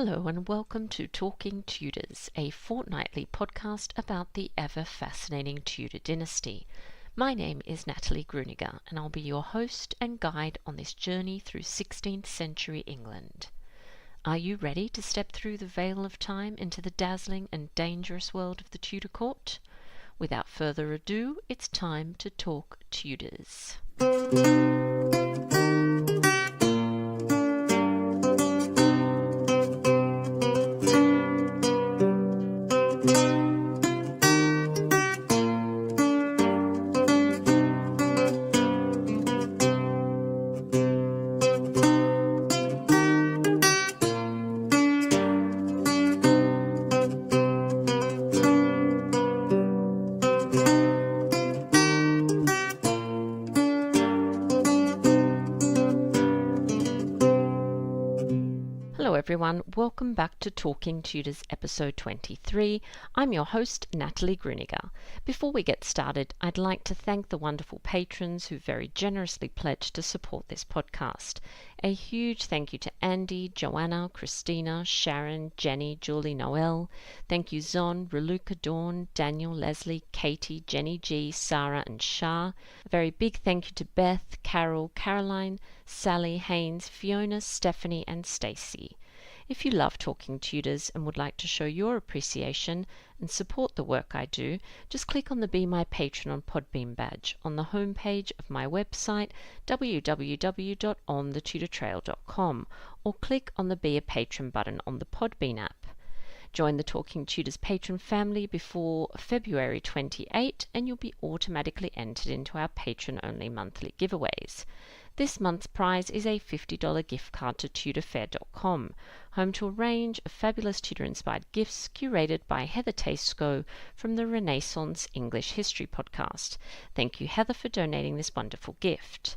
Hello and welcome to Talking Tudors, a fortnightly podcast about the ever-fascinating Tudor dynasty. My name is Natalie Grueninger and I'll be your host and guide on this journey through 16th century England. Are you ready to step through the veil of time into the dazzling and dangerous world of the Tudor court? Without further ado, it's time to talk Tudors. Hello everyone, welcome back to Talking Tudors episode 23. I'm your host, Natalie Grueninger. Before we get started, I'd like to thank the wonderful patrons who very generously pledged to support this podcast. A huge thank you to Andy, Joanna, Christina, Sharon, Jenny, Julie, Noel. Thank you Zon, Reluca, Dawn, Daniel, Leslie, Katie, Jenny G, Sarah and Shah. A very big thank you to Beth, Carol, Caroline, Sally, Haynes, Fiona, Stephanie and Stacey. If you love Talking Tudors and would like to show your appreciation and support the work I do, just click on the Be My Patron on Podbean badge on the homepage of my website www.onthetudortrail.com or click on the Be a Patron button on the Podbean app. Join the Talking Tudors patron family before February 28 and you'll be automatically entered into our patron-only monthly giveaways. This month's prize is a $50 gift card to tudorfair.com, home to a range of fabulous Tudor-inspired gifts curated by Heather Tasko from the Renaissance English History podcast. Thank you, Heather, for donating this wonderful gift.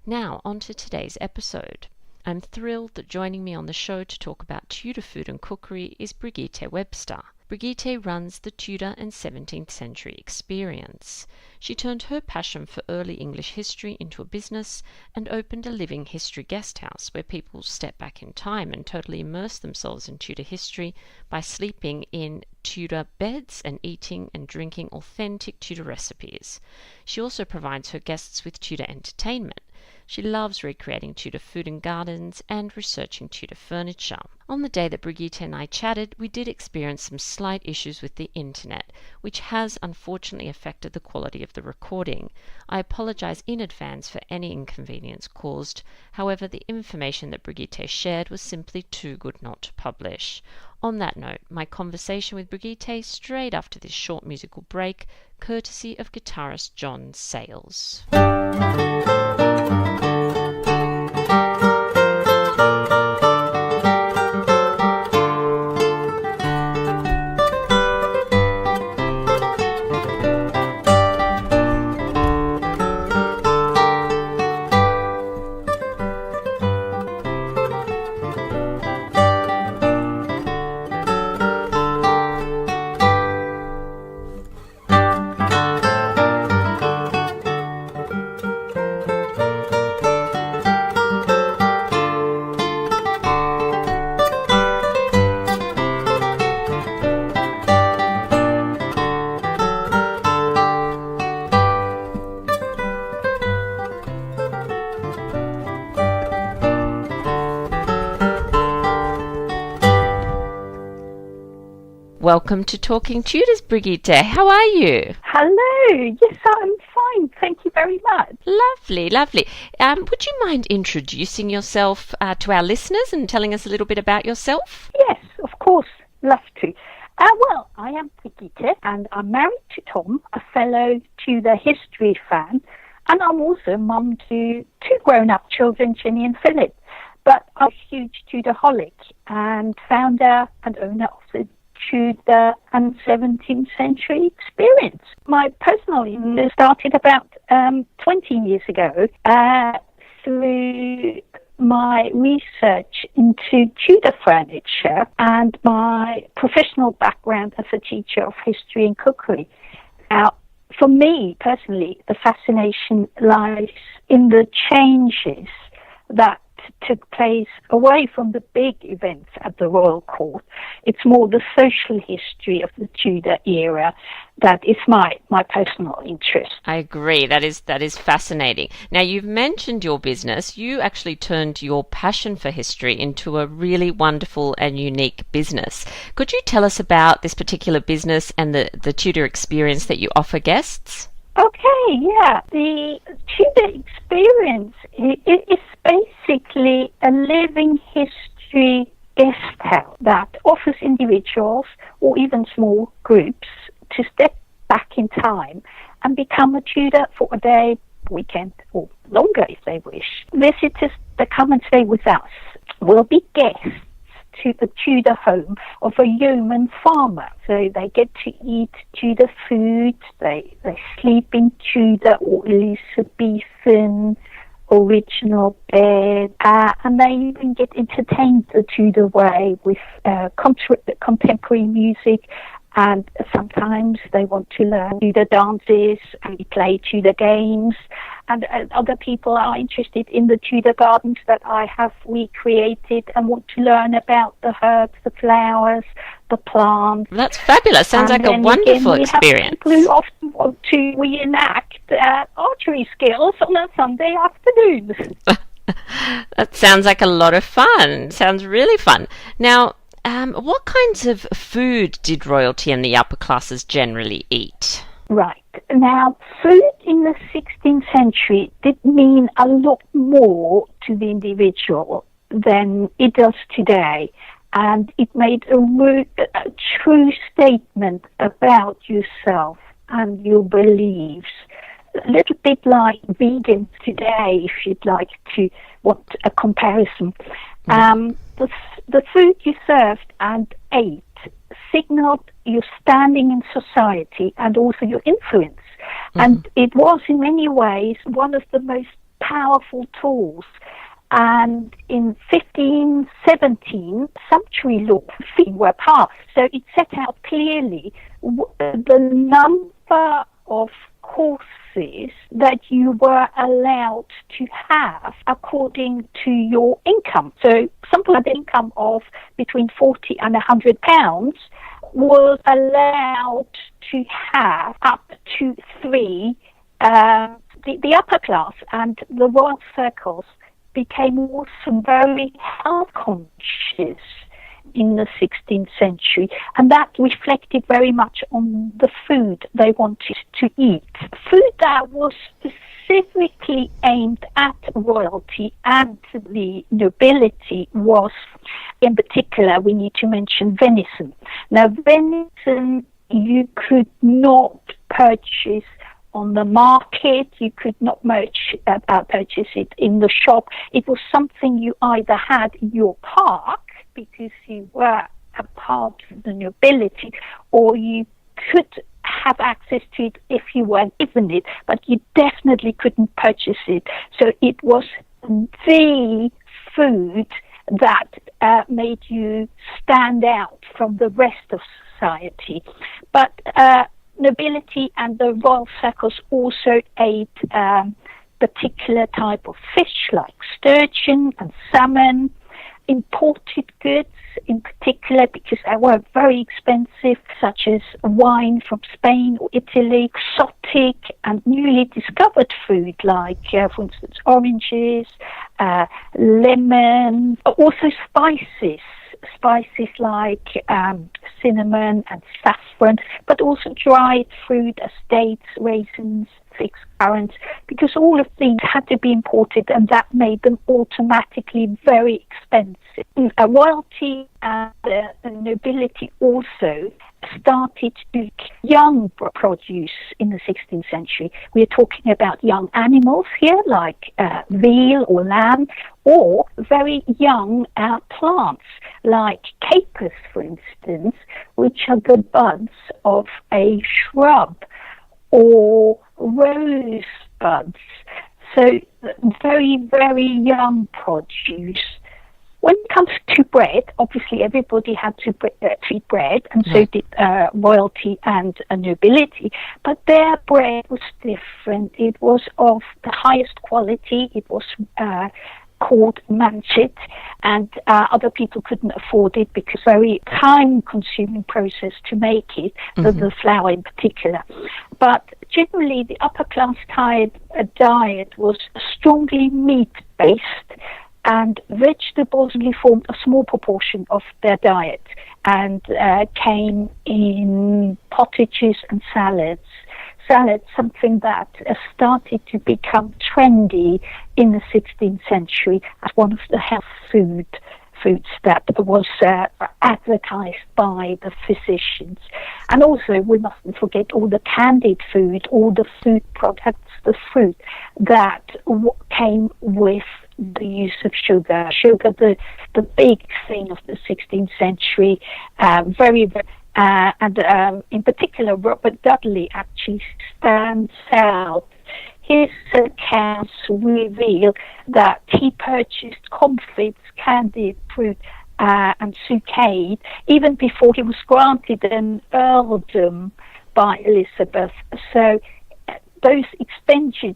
Now, on to today's episode. I'm thrilled that joining me on the show to talk about Tudor food and cookery is Brigitte Webster. Brigitte runs the Tudor and 17th century Experience. She turned her passion for early English history into a business and opened a living history guest house where people step back in time and totally immerse themselves in Tudor history by sleeping in Tudor beds and eating and drinking authentic Tudor recipes. She also provides her guests with Tudor entertainment. She loves recreating Tudor food and gardens and researching Tudor furniture. On the day that Brigitte and I chatted, we did experience some slight issues with the internet, which has unfortunately affected the quality of the recording. I apologize in advance for any inconvenience caused. However, the information that Brigitte shared was simply too good not to publish. On that note, my conversation with Brigitte straight after this short musical break, courtesy of guitarist John Sayles. Welcome to Talking Tudors, Brigitte. How are you? Hello. Yes, I'm fine. Thank you very much. Lovely, lovely. Would you mind introducing yourself to our listeners and telling us a little bit about yourself? Yes, of course. Love to. Well, I am Brigitte and I'm married to Tom, a fellow Tudor history fan, and I'm also mum to two grown-up children, Ginny and Philip. But I'm a huge Tudorholic and founder and owner of the Tudor and 17th century Experience. My personal interest started about 20 years ago through my research into Tudor furniture and my professional background as a teacher of history and cookery. Now, for me personally, the fascination lies in the changes that took place away from the big events at the royal court. It's more the social history of the Tudor era that is my personal interest. I agree. That is fascinating. Now, you've mentioned your business. You actually turned your passion for history into a really wonderful and unique business. Could you tell us about this particular business and the Tudor Experience that you offer guests? Okay, yeah. The Tudor Experience is basically a living history guest house that offers individuals or even small groups to step back in time and become a Tudor for a day, weekend, or longer if they wish. Visitors that come and stay with us will be guests to the Tudor home of a yeoman farmer. So they get to eat Tudor food, they sleep in Tudor or Elizabethan original bed, and they even get entertained the Tudor way with contemporary music, and sometimes they want to learn Tudor dances and play Tudor games. And other people are interested in the Tudor gardens that I have recreated and want to learn about the herbs, the flowers, the plants. That's fabulous. Sounds like a wonderful experience. People who often want to reenact archery skills on a Sunday afternoon. That sounds like a lot of fun. Sounds really fun. Now, what kinds of food did royalty and the upper classes generally eat? Right. Now, food in the 16th century did mean a lot more to the individual than it does today. And it made a true statement about yourself and your beliefs. A little bit like vegans today, if you'd like to want a comparison. The food you served and ate signaled your standing in society and also your influence. Mm-hmm. And it was in many ways one of the most powerful tools. And in 1517, sumptuary laws were passed. So it set out clearly the number of courses that you were allowed to have according to your income. So something like the income of between 40 and 100 pounds was allowed to have up to three. The upper class and the royal circles became also very health conscious in the 16th century, and that reflected very much on the food they wanted to eat. Food that was specifically aimed at royalty and the nobility was, in particular, we need to mention venison. Now, venison you could not purchase on the market, you could not purchase it in the shop. It was something you either had in your park, because you were a part of the nobility, or you could have access to it if you weren't given it, but you definitely couldn't purchase it. So it was the food that made you stand out from the rest of society. But nobility and the royal circles also ate particular type of fish like sturgeon and salmon, imported goods in particular because they were very expensive, such as wine from Spain or Italy, exotic and newly discovered food like, for instance, oranges, lemon, also spices like cinnamon and saffron, but also dried fruit as dates, raisins, figs, currants, because all of these had to be imported, and that made them automatically very expensive. Royalty and the nobility also started to eat young produce in the 16th century. We are talking about young animals here, like veal or lamb, or very young plants, like capers, for instance, which are the buds of a shrub, or rose buds. So very, very young produce. When it comes to bread, obviously everybody had to eat bread, and so did royalty and nobility. But their bread was different. It was of the highest quality. It was called manchet, and other people couldn't afford it because very time-consuming process to make it, the flour in particular. But generally, the upper-class diet was strongly meat-based, and vegetables only formed a small proportion of their diet and came in potages and salads. Salads, something that started to become trendy in the 16th century as one of the health foods that was advertised by the physicians. And also, we mustn't forget all the candied food, all the food products, the fruit that came with the use of sugar. Sugar, the big thing of the 16th century, and in particular, Robert Dudley actually stands out. His accounts reveal that he purchased comfits, candied fruit, and sucade even before he was granted an earldom by Elizabeth. So those expenditures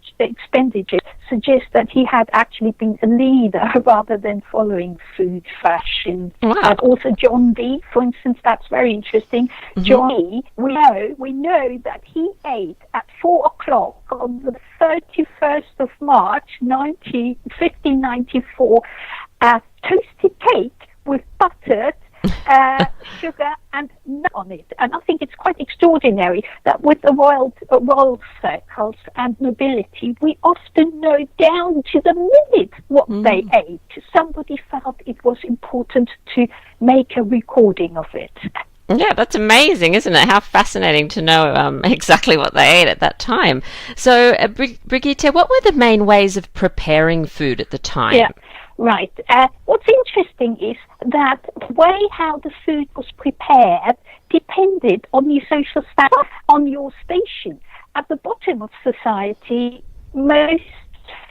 suggest that he had actually been a leader rather than following food fashion. Wow. Also John Dee, for instance, that's very interesting. John Dee, we know that he ate at 4 o'clock on the 31st of March 1594 a toasted cake with buttered sugar and nut on it. And I think it's quite extraordinary that with the royal circles and nobility, we often know down to the minute what they ate. Somebody felt it was important to make a recording of it. Yeah, that's amazing, isn't it? How fascinating to know exactly what they ate at that time. So, Brigitte, what were the main ways of preparing food at the time? Yeah. Right. What's interesting is that the way how the food was prepared depended on your social status, on your station. At the bottom of society, most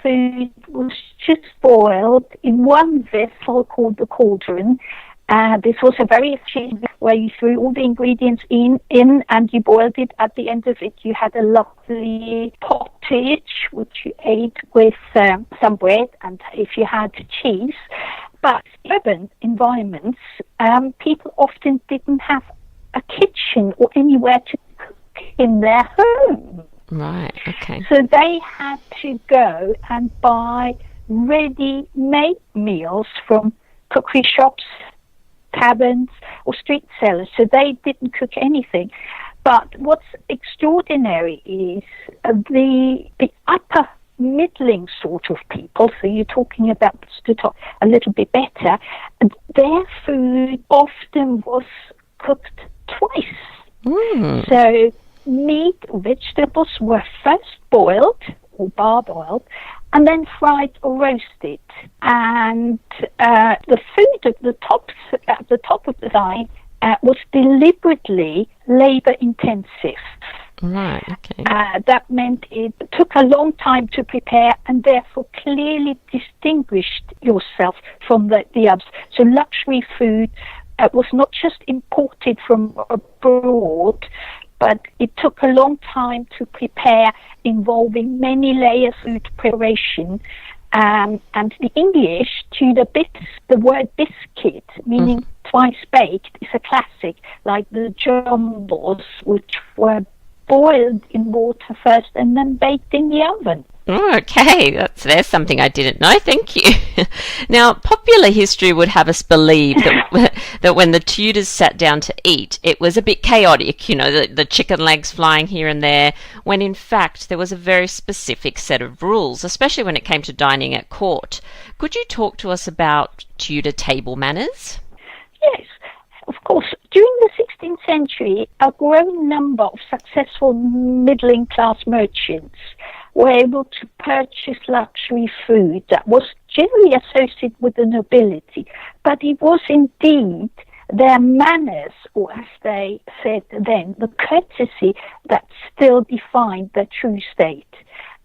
food was just boiled in one vessel called the cauldron. This was a very efficient where you threw all the ingredients in and you boiled it. At the end of it, you had a lovely pottage, which you ate with some bread and if you had cheese. But in urban environments, people often didn't have a kitchen or anywhere to cook in their home. Right, okay. So they had to go and buy ready-made meals from cookery shops, taverns or street sellers, so they didn't cook anything. But what's extraordinary is the upper middling sort of people, so you're talking about the top a little bit better, and their food often was cooked twice. So meat, vegetables were first boiled or parboiled and then fried or roasted. And the food at the top of the line was deliberately labor-intensive. Right, okay. That meant it took a long time to prepare and therefore clearly distinguished yourself from the others. So luxury food was not just imported from abroad, but it took a long time to prepare, involving many layers of food preparation. And the English Tudor bits, the word biscuit, meaning twice baked, is a classic, like the jumbles, which were boiled in water first and then baked in the oven. Oh, okay, there's something I didn't know. Thank you. Now, popular history would have us believe that when the Tudors sat down to eat, it was a bit chaotic, the chicken legs flying here and there, when in fact there was a very specific set of rules, especially when it came to dining at court. Could you talk to us about Tudor table manners? Yes. Of course, during the 16th century, a growing number of successful middling-class merchants were able to purchase luxury food that was generally associated with the nobility, but it was indeed their manners, or as they said then, the courtesy that still defined their true state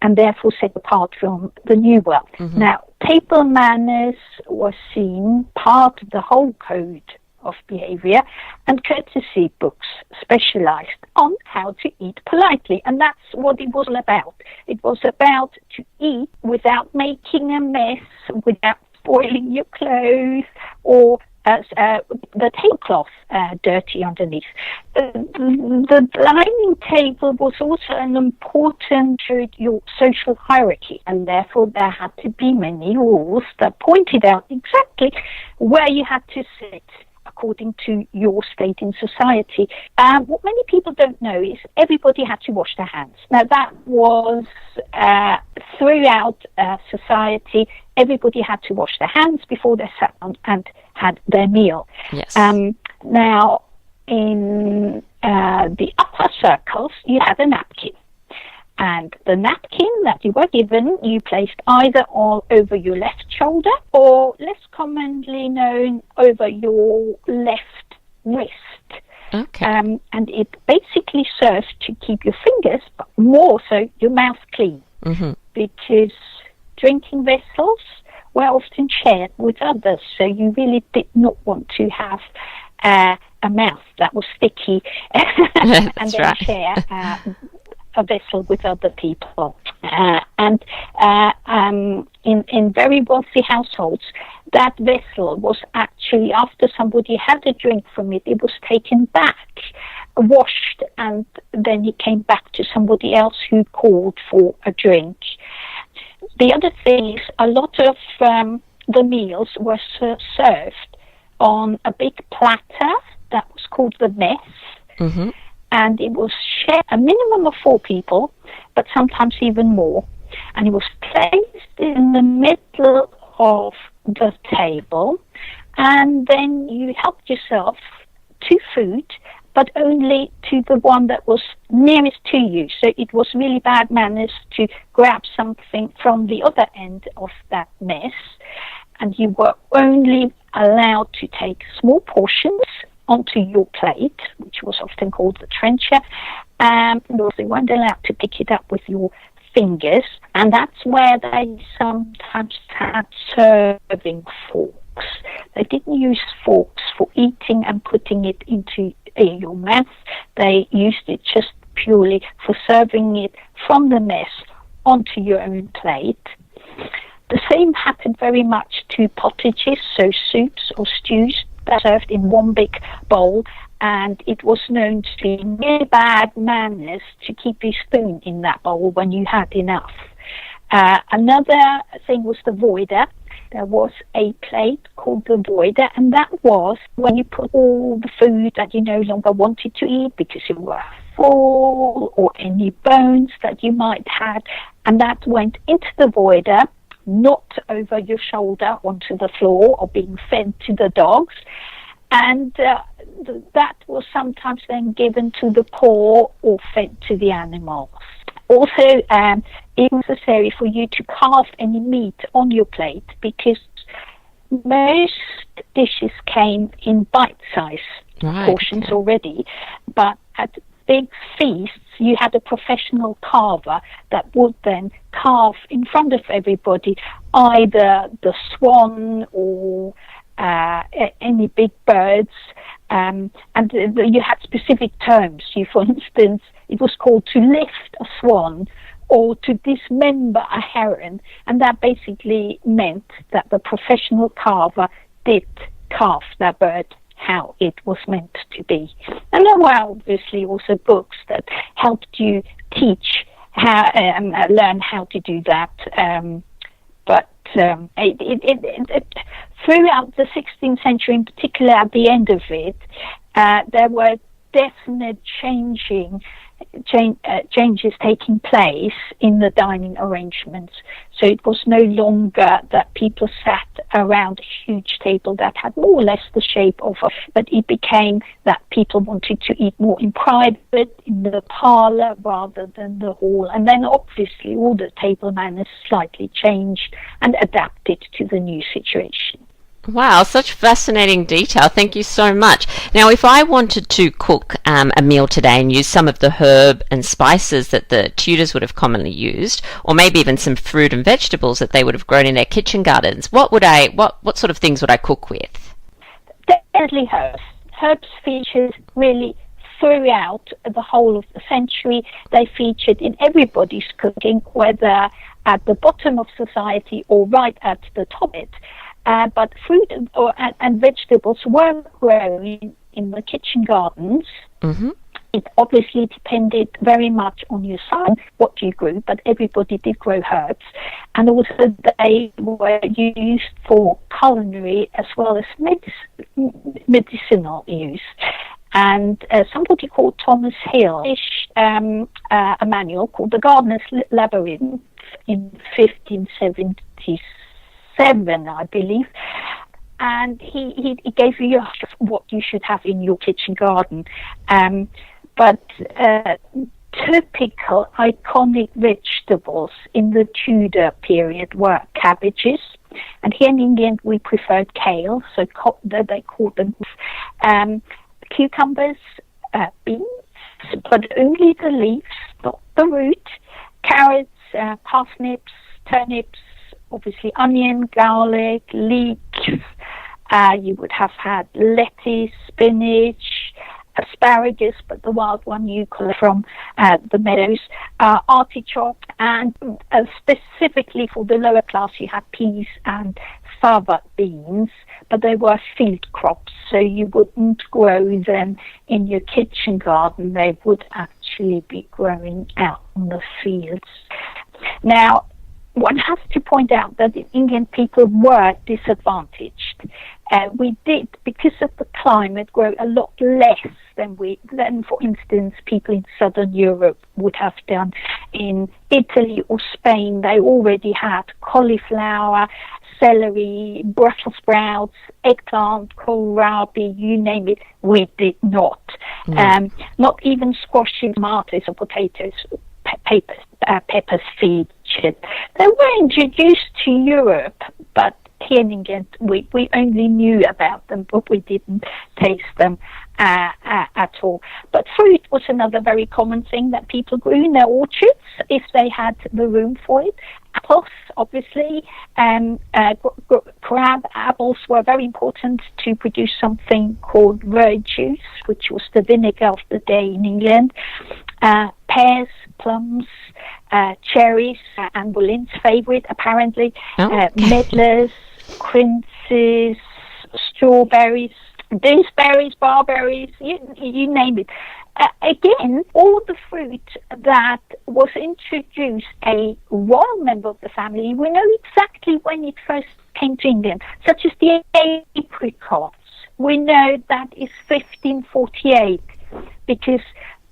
and therefore set apart from the new world. Now, table manners were seen part of the whole code of behaviour, and courtesy books specialised on how to eat politely. And that's what it was all about. It was about to eat without making a mess, without spoiling your clothes, or the tablecloth dirty underneath. The dining table was also an important to your social hierarchy, and therefore there had to be many rules that pointed out exactly where you had to sit according to your state in society. What many people don't know is everybody had to wash their hands. Now that was throughout society. Everybody had to wash their hands before they sat down and had their meal. Yes. Now, in the upper circles, you had a napkin. And the napkin that you were given, you placed either all over your left shoulder or, less commonly known, over your left wrist. Okay. And it basically serves to keep your fingers, but more so your mouth clean. Mm-hmm. Because drinking vessels were often shared with others, so you really did not want to have a mouth that was sticky and then right. share a vessel with other people. And in very wealthy households, that vessel was actually, after somebody had a drink from it, it was taken back, washed, and then it came back to somebody else who called for a drink. The other thing is a lot of the meals were served on a big platter that was called the mess. Mm-hmm. And it was shared a minimum of 4 people, but sometimes even more. And it was placed in the middle of the table, and then you helped yourself to food, but only to the one that was nearest to you. So it was really bad manners to grab something from the other end of that mess, and you were only allowed to take small portions onto your plate, which was often called the trencher, and also you weren't allowed to pick it up with your fingers, and that's where they sometimes had serving forks. They didn't use forks for eating and putting it into your mouth. They used it just purely for serving it from the mess onto your own plate. The same happened very much to pottages, so soups or stews that served in one big bowl, and it was known to be really bad manners to keep your spoon in that bowl when you had enough. Another thing was the voider. There was a plate called the voider, and that was when you put all the food that you no longer wanted to eat because you were full, or any bones that you might have, and that went into the voider, not over your shoulder onto the floor or being fed to the dogs. And that was sometimes then given to the poor or fed to the animals. Also, it was necessary for you to carve any meat on your plate because most dishes came in bite-sized portions already, but at big feasts you had a professional carver that would then carve in front of everybody either the swan or any big birds, and you had specific terms. For instance, it was called to lift a swan or to dismember a heron, and that basically meant that the professional carver did carve that bird how it was meant to be. And there were obviously also books that helped you teach how learn how to do that. But throughout the 16th century, in particular at the end of it, there were definite changes taking place in the dining arrangements. So it was no longer that people sat around a huge table that had more or less the shape of but it became that people wanted to eat more in private, in the parlour rather than the hall. And then obviously all the table manners slightly changed and adapted to the new situation. Wow, such fascinating detail. Thank you so much. Now, if I wanted to cook a meal today and use some of the herb and spices that the Tudors would have commonly used, or maybe even some fruit and vegetables that they would have grown in their kitchen gardens, what sort of things would I cook with? definitely herbs. Herbs featured really throughout the whole of the century. They featured in everybody's cooking, whether at the bottom of society or right at the top of it. But fruit and vegetables were grown in the kitchen gardens. Mm-hmm. It obviously depended very much on your son, what you grew, but everybody did grow herbs. And also they were used for culinary as well as medicinal use. And somebody called Thomas Hill issued a manual called The Gardener's Labyrinth in 1577, I believe. And he gave you what you should have in your kitchen garden. But typical iconic vegetables in the Tudor period were cabbages. And here in England we preferred kale, so they called them cucumbers, beans, but only the leaves, not the root, carrots, parsnips, turnips, obviously onion, garlic, leeks. You would have had lettuce, spinach, asparagus, but the wild one you collect from the meadows, artichoke, and specifically for the lower class you had peas and fava beans, but they were field crops, so you wouldn't grow them in your kitchen garden. They would actually be growing out on the fields. Now, one has to point out that in England people were disadvantaged. We did, because of the climate, grow a lot less than for instance, people in southern Europe would have done. In Italy or Spain, they already had cauliflower, celery, Brussels sprouts, eggplant, kohlrabi, you name it. We did not. Not even squashes, tomatoes or potatoes, peppers featured. They were introduced to Europe, but here in England we only knew about them, but we didn't taste them at all. But fruit was another very common thing that people grew in their orchards if they had the room for it. Apples, obviously, crab apples were very important to produce something called verjuice, which was the vinegar of the day in England. Pears, plums, cherries, Anne Boleyn's favourite, apparently, medlars, quinces, strawberries, gooseberries, barberries, you name it. Again, all the fruit that was introduced a royal member of the family, we know exactly when it first came to England, such as the apricots. We know that is 1548 because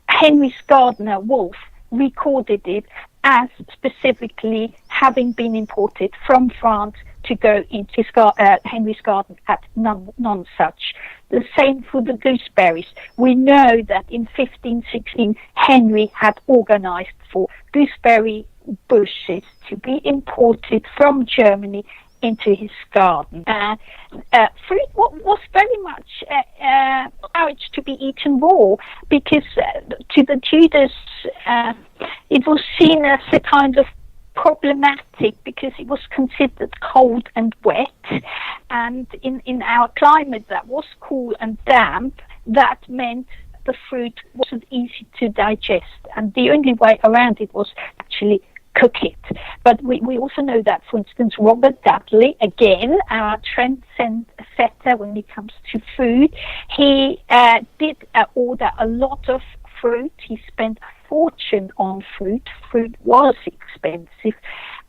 Henry's gardener, Wolfe, recorded it as specifically having been imported from France to go into Henry's garden at Nonsuch. The same for the gooseberries. We know that in 1516 Henry had organized for gooseberry bushes to be imported from Germany into his garden. Fruit was very much encouraged to be eaten raw because to the Tudors it was seen as a kind of problematic because it was considered cold and wet, and in our climate that was cool and damp, that meant the fruit wasn't easy to digest, and the only way around it was actually cook it. But we also know that, for instance, Robert Dudley, again, our trendsetter when it comes to food, he did order a lot of fruit. He spent a fortune on fruit. Fruit was expensive.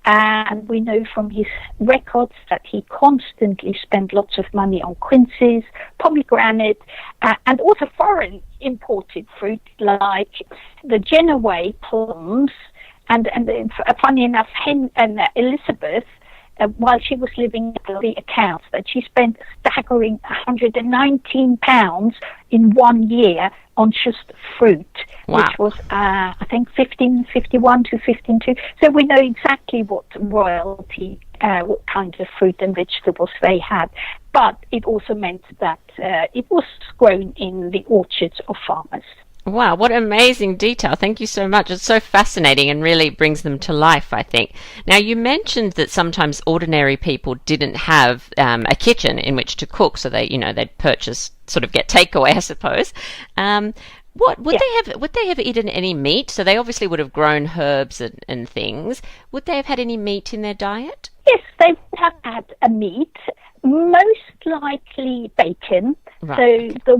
And we know from his records that he constantly spent lots of money on quinces, pomegranate, and also foreign imported fruit like the Genoa plums. And funny enough, Elizabeth, while she was living at the accounts, that she spent a staggering £119 in 1 year on just fruit, which was, I think, 1551 to 1502. So we know exactly what royalty, what kinds of fruit and vegetables they had. But it also meant that it was grown in the orchards of farmers. Wow, what amazing detail. Thank you so much. It's so fascinating and really brings them to life, I think. Now, you mentioned that sometimes ordinary people didn't have a kitchen in which to cook, so they'd purchase, sort of get takeaway, I suppose. What would Yeah. would they have eaten any meat? So they obviously would have grown herbs and things. Would they have had any meat in their diet? Yes, they would have had a meat, most likely bacon. Right. So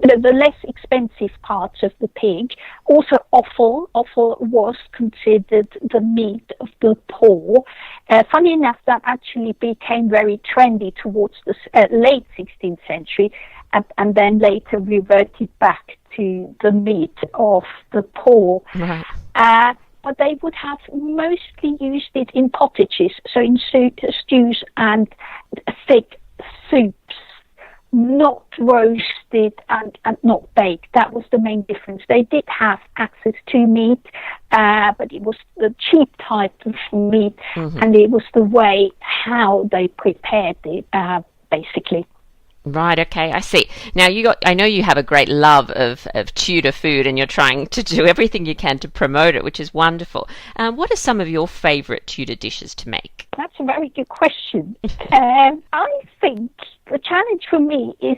the less expensive parts of the pig. Also offal. Offal was considered the meat of the poor. Funny enough, that actually became very trendy towards the late 16th century, and then later reverted back to the meat of the poor. Right. But they would have mostly used it in pottages, so in stews and thick soups, not roasted and not baked. That was the main difference. They did have access to meat, but it was the cheap type of meat, and it was the way how they prepared it, basically. Right, okay, I see. Now I know you have a great love of Tudor food and you're trying to do everything you can to promote it, which is wonderful. What are some of your favourite Tudor dishes to make? That's a very good question. I think the challenge for me is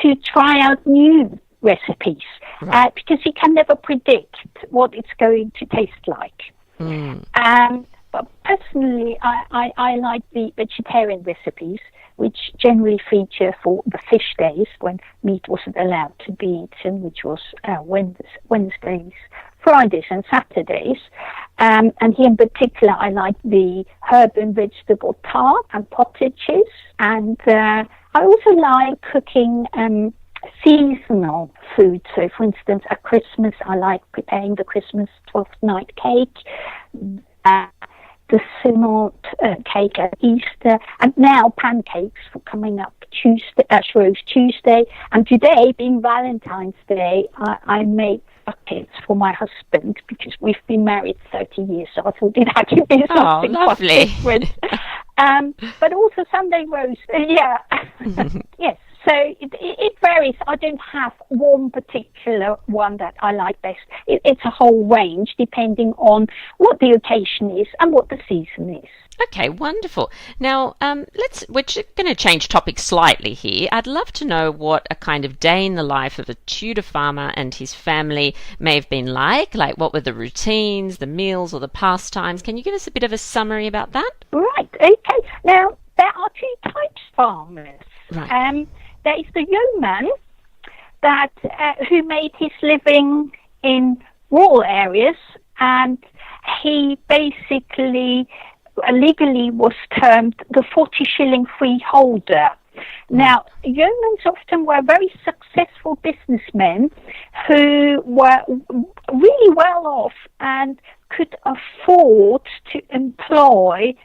to try out new recipes, Right. because you can never predict what it's going to taste like. But personally, I like the vegetarian recipes, which generally feature for the fish days when meat wasn't allowed to be eaten, which was Wednesdays, Fridays and Saturdays. And here in particular, I like the herb and vegetable tart and pottages. And I also like cooking seasonal food. So, for instance, at Christmas, I like preparing the Christmas 12th night cake, the simult cake at Easter, and now pancakes for coming up Shrove Tuesday. And today, being Valentine's Day, I made buckets for my husband because we've been married 30 years, so I thought it had to be something quite different. But also Sunday roast, yeah. Yes. So it varies. I don't have one particular one that I like best. It's a whole range depending on what the occasion is and what the season is. Okay, wonderful. Now, we're going to change topics slightly here. I'd love to know what a kind of day in the life of a Tudor farmer and his family may have been like what were the routines, the meals, or the pastimes. Can you give us a bit of a summary about that? Right, okay. Now, there are two types of farmers. Right. There is the yeoman that who made his living in rural areas, and he basically legally was termed the 40-shilling freeholder. Now, yeomans often were very successful businessmen who were really well off and could afford to employ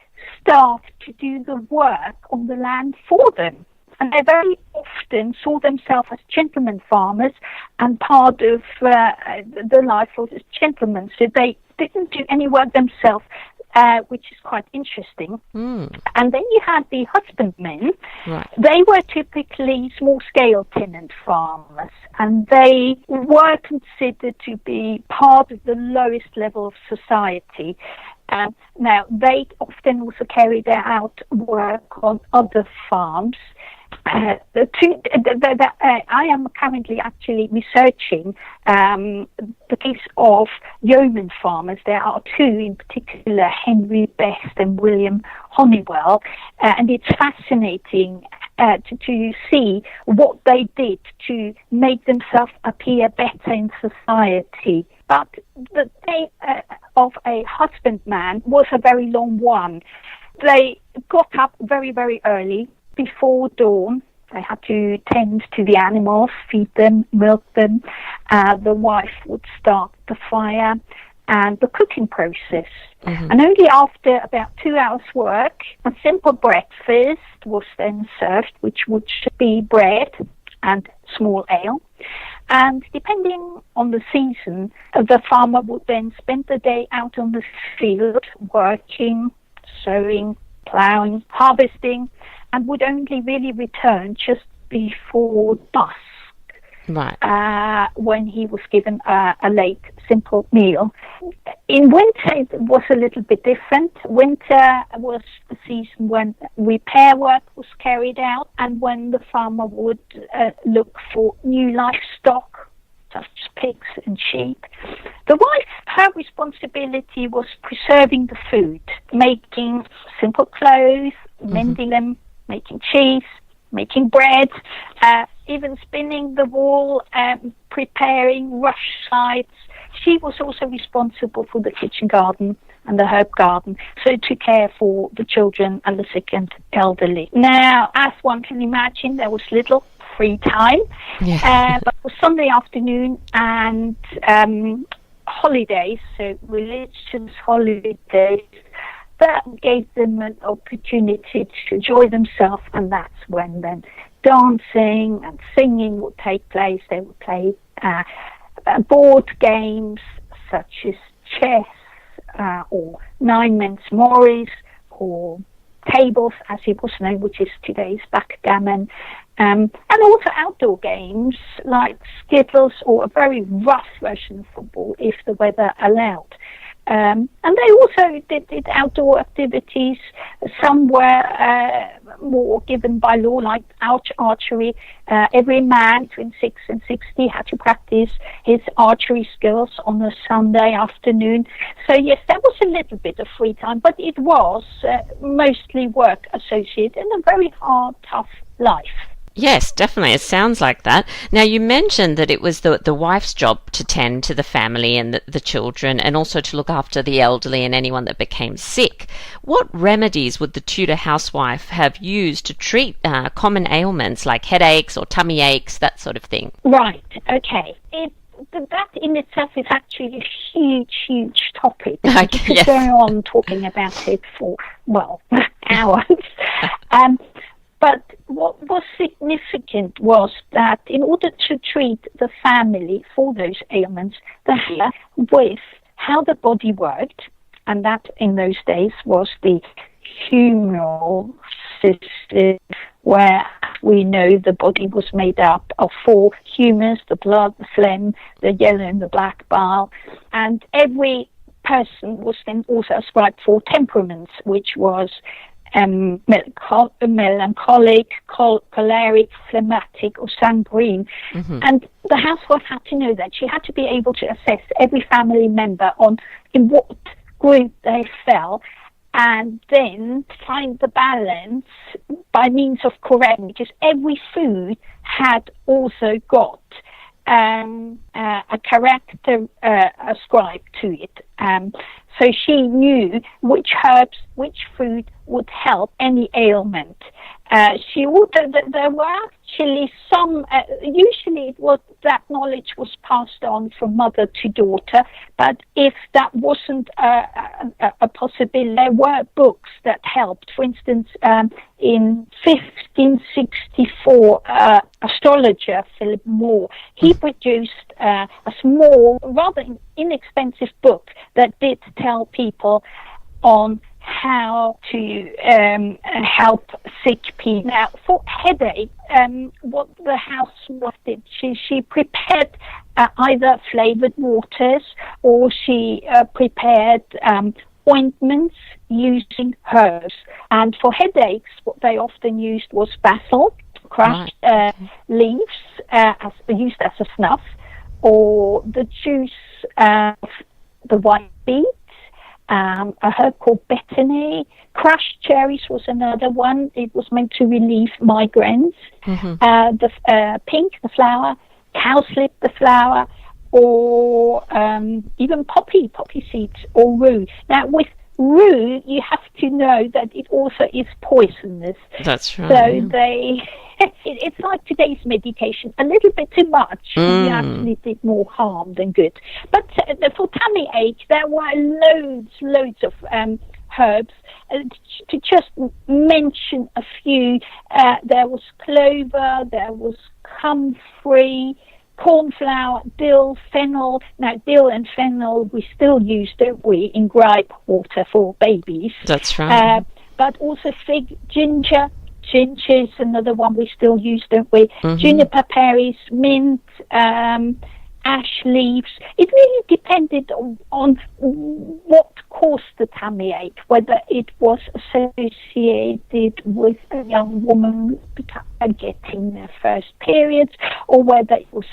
staff to do the work on the land for them. And they very often saw themselves as gentlemen farmers and part of the life of the gentlemen. So they didn't do any work themselves, which is quite interesting. And then you had the husbandmen. Right. They were typically small-scale tenant farmers, and they were considered to be part of the lowest level of society. Now, they often also carried out work on other farms. I am currently actually researching the case of yeoman farmers. There are two in particular, Henry Best and William Honeywell, and it's fascinating to see what they did to make themselves appear better in society. But the day of a husbandman was a very long one. They got up very, very early. Before dawn, they had to tend to the animals, feed them, milk them. The wife would start the fire and the cooking process. And only after about 2 hours' work, a simple breakfast was then served, which would be bread and small ale. And depending on the season, the farmer would then spend the day out on the field working, sowing, ploughing, harvesting, and would only really return just before dusk. Right. when he was given a late simple meal. In winter, it was a little bit different. Winter was the season when repair work was carried out and when the farmer would look for new livestock, such as pigs and sheep. The wife, her responsibility was preserving the food, making simple clothes, mending them, making cheese, making bread, even spinning the wool, preparing rush sides. She was also responsible for the kitchen garden and the herb garden, so to care for the children and the sick and elderly. Now, as one can imagine, there was little free time, but it was Sunday afternoon and holidays, so religious holidays, that gave them an opportunity to enjoy themselves, and that's when then dancing and singing would take place. They would play board games such as chess or Nine Men's Morris or tables, as it was known, which is today's backgammon, and also outdoor games like skittles or a very rough version of football if the weather allowed. And they also did outdoor activities. Some were more given by law, like archery. Every man between 6 and 60 had to practice his archery skills on a Sunday afternoon. So yes, there was a little bit of free time, but it was mostly work associated in a very hard, tough life. Yes, definitely. It sounds like that. Now, you mentioned that it was the wife's job to tend to the family and the children, and also to look after the elderly and anyone that became sick. What remedies would the Tudor housewife have used to treat common ailments like headaches or tummy aches, that sort of thing? Right, okay. That in itself is actually a huge topic. I could go on talking about it for, hours. But what was significant was that in order to treat the family for those ailments, with how the body worked, and that in those days was the humoral system, where we know the body was made up of 4 humors, the blood, the phlegm, the yellow and the black bile, and every person was then also ascribed 4 temperaments, which was melancholic, choleric, phlegmatic, or sanguine. And the housewife had to know that. She had to be able to assess every family member on in what group they fell, and then find the balance by means of correcting, because every food had also got a character ascribed to it. So she knew which herbs, which food would help any ailment. There were actually some, usually it was that knowledge was passed on from mother to daughter, but if that wasn't a possibility, there were books that helped. For instance, in 1564, astrologer Philip Moore, he produced a small, rather inexpensive book that did tell people on how to help sick people. Now, for headache, what the housewife did, she prepared either flavored waters, or she prepared ointments using herbs. And for headaches, what they often used was basil, crushed leaves, used as a snuff, or the juice of the white beet, a herb called betony. Crushed cherries was another one. It was meant to relieve migraines. The pink, the flower, cowslip, the flower, or even poppy seeds, or rue. Now, with rue, you have to know that it also is poisonous. That's right. So it's like today's medication, a little bit too much. You actually did more harm than good. But for tummy ache, there were loads of herbs. To just mention a few, there was clover, there was comfrey, cornflower, dill, fennel. Now, dill and fennel we still use, don't we, in gripe water for babies. That's right. But also fig, ginger, ginger is another one we still use, don't we? Juniper berries, mint, ash leaves. It really depended on what caused the tummy ache, whether it was associated with a young woman getting their first periods, or whether it was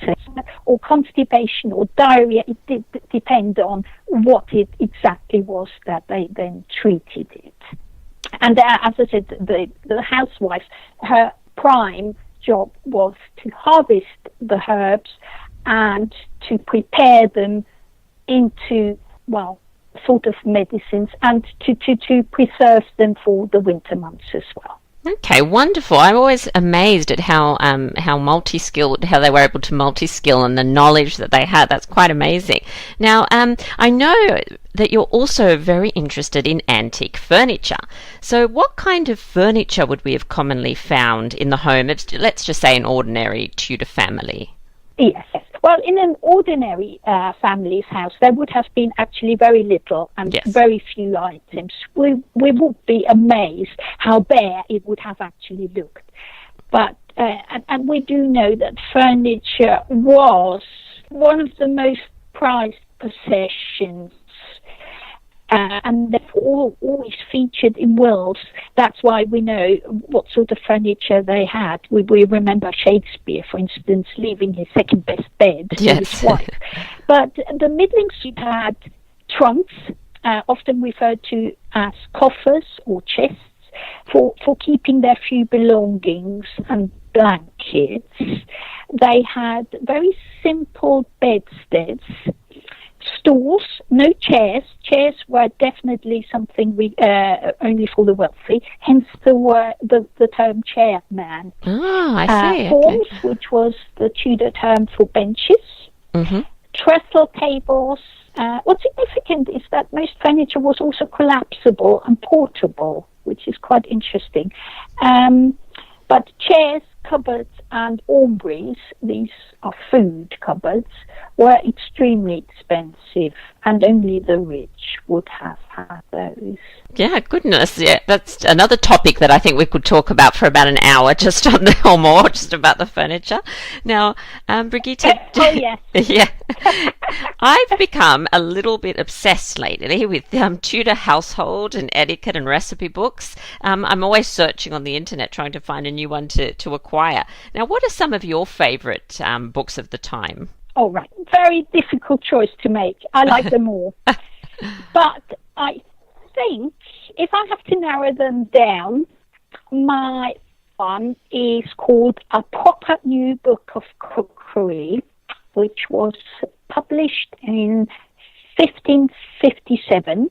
or constipation or diarrhea. It did depend on what it exactly was that they then treated it. And as I said, the housewife, her prime job was to harvest the herbs and to prepare them into, well, sort of medicines, and to preserve them for the winter months as well. Okay, wonderful. I'm always amazed at how multi-skilled, how they were able to multi-skill, and the knowledge that they had. That's quite amazing. Now, I know that you're also very interested in antique furniture. So what kind of furniture would we have commonly found in the home? Let's just say an ordinary Tudor family. Yes. Well, in an ordinary family's house, there would have been actually very little and very few items. We would be amazed how bare it would have actually looked. But and we do know that furniture was one of the most prized possessions, and therefore always featured in wills. That's why we know what sort of furniture they had. We remember Shakespeare, for instance, leaving his second best bed to his wife. But the middling suite had trunks, often referred to as coffers or chests, for keeping their few belongings and blankets. They had very simple bedsteads, stools, no chairs. Chairs were definitely something only for the wealthy, hence the term chairman. I see. Forms, which was the Tudor term for benches. Trestle tables. What's significant is that most furniture was also collapsible and portable, which is quite interesting. But chairs, cupboards and aumbrys, these are food cupboards, were extremely expensive, and only the rich would have had those. Yeah, goodness, that's another topic that I think we could talk about for about an hour, just on or more, just about the furniture. Now, Brigitte, I've become a little bit obsessed lately with Tudor household and etiquette and recipe books. I'm always searching on the internet trying to find a new one to acquire. Now, what are some of your favourite books of the time? Oh, right. Very difficult choice to make. I like them all. But I think if I have to narrow them down, my one is called A Proper New Book of Cookery, which was published in 1557.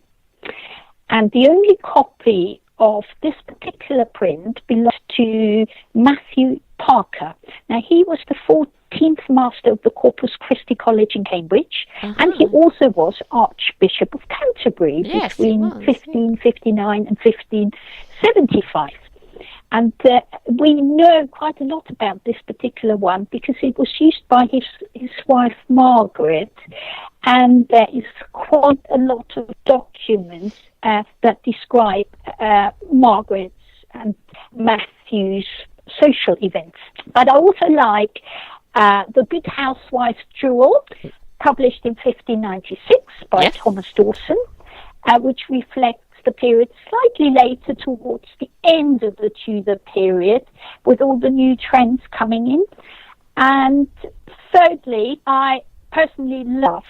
And the only copy of this particular print belongs to Matthew Parker. Now, he was the 14th Master of the Corpus Christi College in Cambridge, and he also was Archbishop of Canterbury between 1559 and 1575. And we know quite a lot about this particular one because it was used by his wife Margaret, and there is quite a lot of documents that describe Margaret's and Matthew's social events. But I also like The Good Housewife's Jewel, published in 1596 by Thomas Dawson, which reflects the period slightly later towards the end of the Tudor period, with all the new trends coming in. And thirdly, I personally love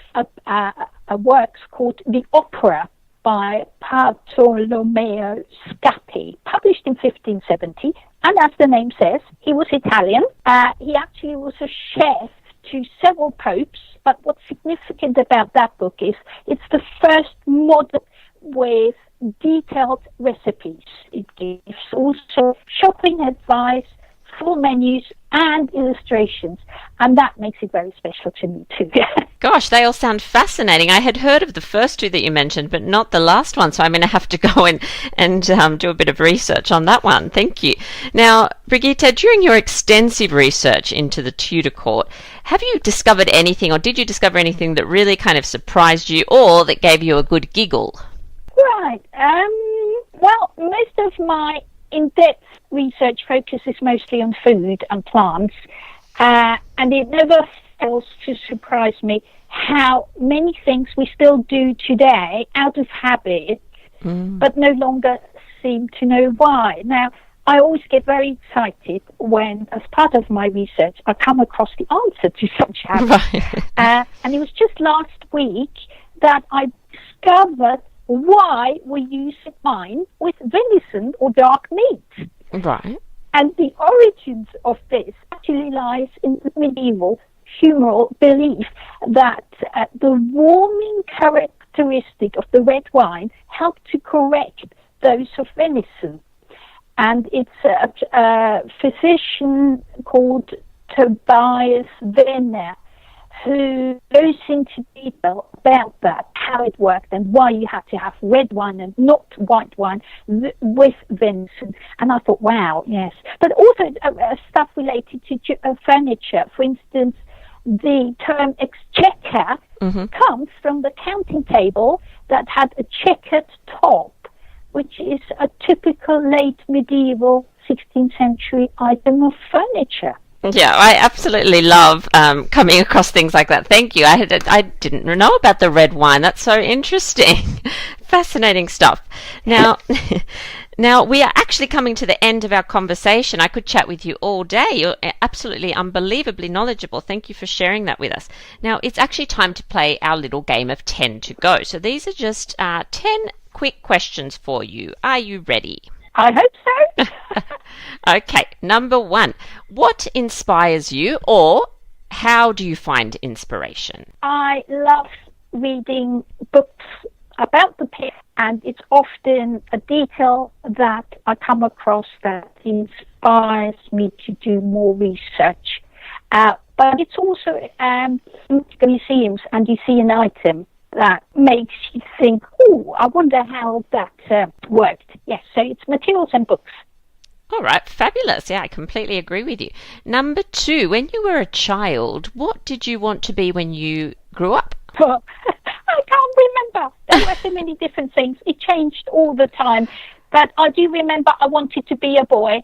a work called The Opera by Bartolomeo Scappi, published in 1570. And as the name says, he was Italian. He actually was a chef to several popes. But what's significant about that book is it's the first model with detailed recipes. It gives also shopping advice, full menus and illustrations, and that makes it very special to me too. Gosh, they all sound fascinating. I had heard of the first two that you mentioned, but not the last one, so I'm going to have to go and do a bit of research on that one. Thank you. Now, Brigitte, during your extensive research into the Tudor court, have you discovered anything, or did you discover anything that really kind of surprised you or that gave you a good giggle? Right. Well, most of my in-depth research focuses mostly on food and plants, and it never fails to surprise me how many things we still do today out of habit, but no longer seem to know why. Now, I always get very excited when, as part of my research, I come across the answer to such habits. Right. And it was just last week that I discovered why we use wine with venison or dark meat. Right. And the origins of this actually lies in the medieval humoral belief that the warming characteristic of the red wine helped to correct those of venison. And it's a physician called Tobias Werner who goes into detail about that, how it worked and why you had to have red wine and not white wine with venison. And I thought, wow, yes. But also stuff related to furniture. For instance, the term exchequer comes from the counting table that had a checkered top, which is a typical late medieval 16th century item of furniture. Yeah, I absolutely love coming across things like that. Thank you. I didn't know about the red wine. That's so interesting. Fascinating stuff. Now, now we are actually coming to the end of our conversation. I could chat with you all day. You're absolutely unbelievably knowledgeable. Thank you for sharing that with us. Now, it's actually time to play our little game of 10 to go. So these are just 10 quick questions for you. Are you ready? I hope so. Okay, number 1. What inspires you, or how do you find inspiration? I love reading books about the pet, and it's often a detail that I come across that inspires me to do more research. But it's also museums, and you see an item that makes you think, oh, I wonder how that worked. Yes, so it's materials and books. All right, fabulous. Yeah, I completely agree with you. Number 2, when you were a child, what did you want to be when you grew up? Well, I can't remember. There were so many different things. It changed all the time. But I do remember I wanted to be a boy.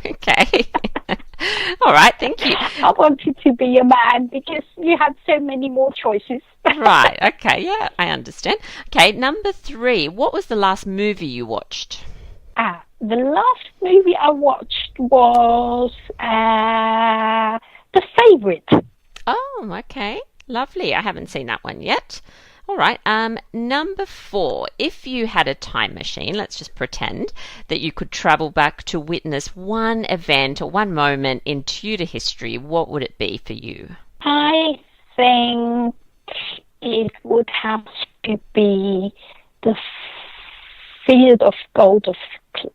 Okay. All right, thank you. I wanted to be a man because you had so many more choices. Right, okay, yeah, I understand. Okay, number 3, what was the last movie you watched? The last movie I watched was The Favourite. Oh, okay. Lovely. I haven't seen that one yet. All right. Number 4, if you had a time machine, let's just pretend that you could travel back to witness one event or one moment in Tudor history, what would it be for you? I think it would have to be the field of gold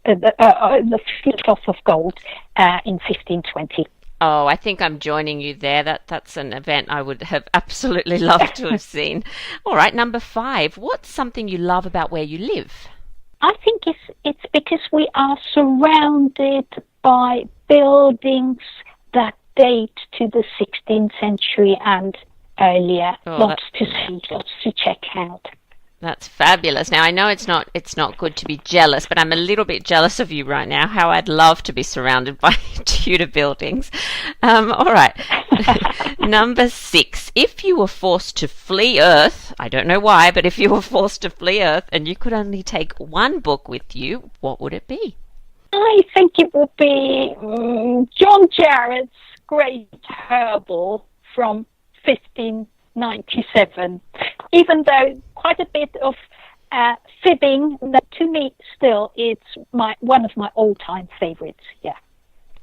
the field cloth of gold in 1520. Oh, I think I'm joining you there. That's an event I would have absolutely loved to have seen. All right, number 5. What's something you love about where you live? I think it's because we are surrounded by buildings that date to the 16th century and earlier. Lots to see, lots to check out. That's fabulous. Now, I know it's not good to be jealous, but I'm a little bit jealous of you right now, how I'd love to be surrounded by Tudor buildings. All right. Number 6. If you were forced to flee Earth, I don't know why, but if you were forced to flee Earth and you could only take one book with you, what would it be? I think it would be John Jarrett's Great Herbal from 1597. Even though quite a bit of fibbing, that to me still it's one of my all-time favourites. Yeah.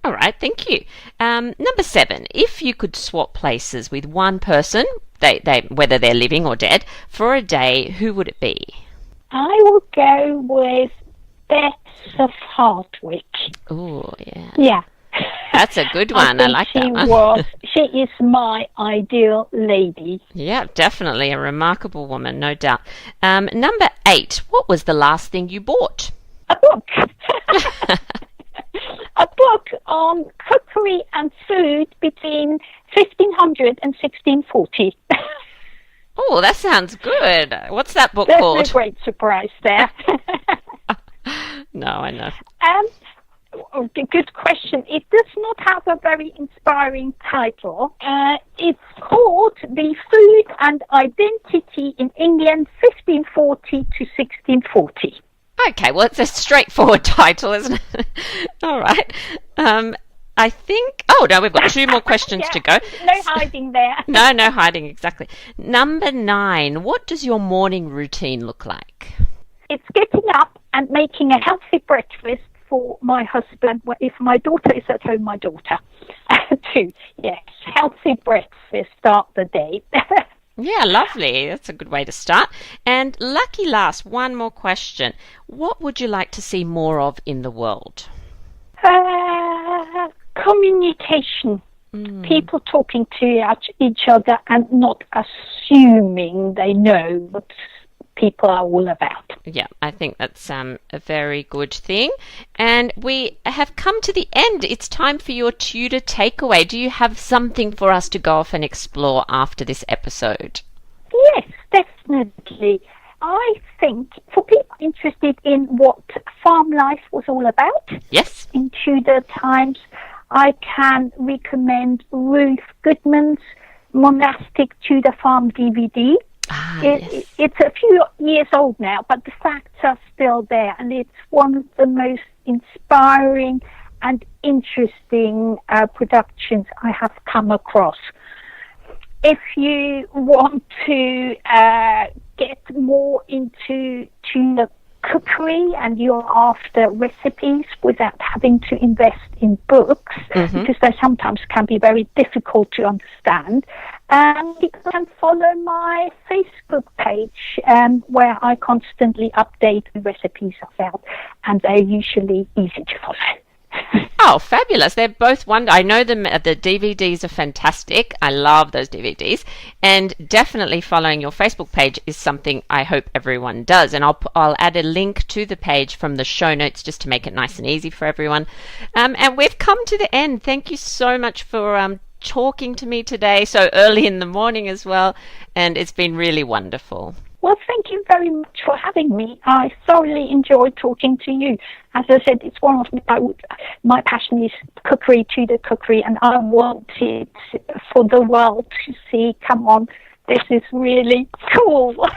All right, thank you. Number 7. If you could swap places with one person, they whether they're living or dead, for a day, who would it be? I would go with Bess of Hardwick. Oh, yeah. Yeah. That's a good one. I like that one. She is my ideal lady. Yeah, definitely a remarkable woman, no doubt. Number 8. What was the last thing you bought? A book. A book on cookery and food between 1500 and 1640. Oh, that sounds good. What's that book That's called? That's a great surprise there. No, I know. Good question. It does not have a very inspiring title. It's called The Food and Identity in England 1540 to 1640. Okay, well, it's a straightforward title, isn't it? All right. I think... Oh, no, we've got 2 more questions to go. No hiding there. No hiding, exactly. Number 9, what does your morning routine look like? It's getting up and making a healthy breakfast for my husband. If my daughter is at home, my daughter too. Yes, healthy breakfast, start the day. Yeah, lovely. That's a good way to start. And lucky last, one more question. What would you like to see more of in the world? Communication. People talking to each other and not assuming they know what people are all about. Yeah, I think that's a very good thing. And we have come to the end. It's time for your Tudor takeaway. Do you have something for us to go off and explore after this episode? Yes, definitely. I think for people interested in what farm life was all about, yes, in Tudor times, I can recommend Ruth Goodman's Monastic Tudor Farm DVD. Yes. It's a few years old now, but the facts are still there, and it's one of the most inspiring and interesting productions I have come across. If you want to get more into Tudor cookery and you're after recipes without having to invest in books, because they sometimes can be very difficult to understand, you can follow my Facebook page where I constantly update the recipes I found, and they're usually easy to follow. Oh, fabulous. They're both wonderful. I know them. The DVDs are fantastic. I love those DVDs. And definitely following your Facebook page is something I hope everyone does. And I'll add a link to the page from the show notes just to make it nice and easy for everyone. And we've come to the end. Thank you so much for talking to me today so early in the morning as well. And it's been really wonderful. Well, thank you very much for having me. I thoroughly enjoyed talking to you. As I said, it's one of my passion is cookery, Tudor cookery, and I want it for the world to see. Come on, this is really cool.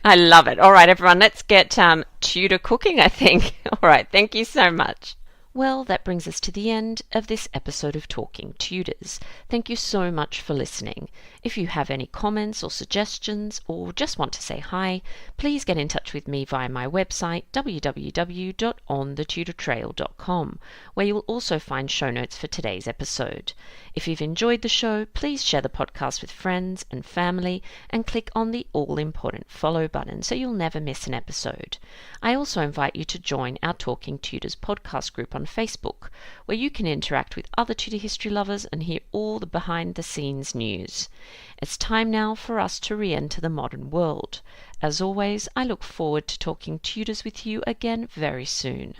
I love it. All right, everyone, let's get Tudor cooking, I think. All right, thank you so much. Well, that brings us to the end of this episode of Talking Tudors. Thank you so much for listening. If you have any comments or suggestions or just want to say hi, please get in touch with me via my website www.onthetudortrail.com, where you'll also find show notes for today's episode. If you've enjoyed the show, please share the podcast with friends and family and click on the all-important follow button so you'll never miss an episode. I also invite you to join our Talking Tudors podcast group on Facebook, where you can interact with other Tudor history lovers and hear all the behind-the-scenes news. It's time now for us to re-enter the modern world. As always, I look forward to talking Tudors with you again very soon.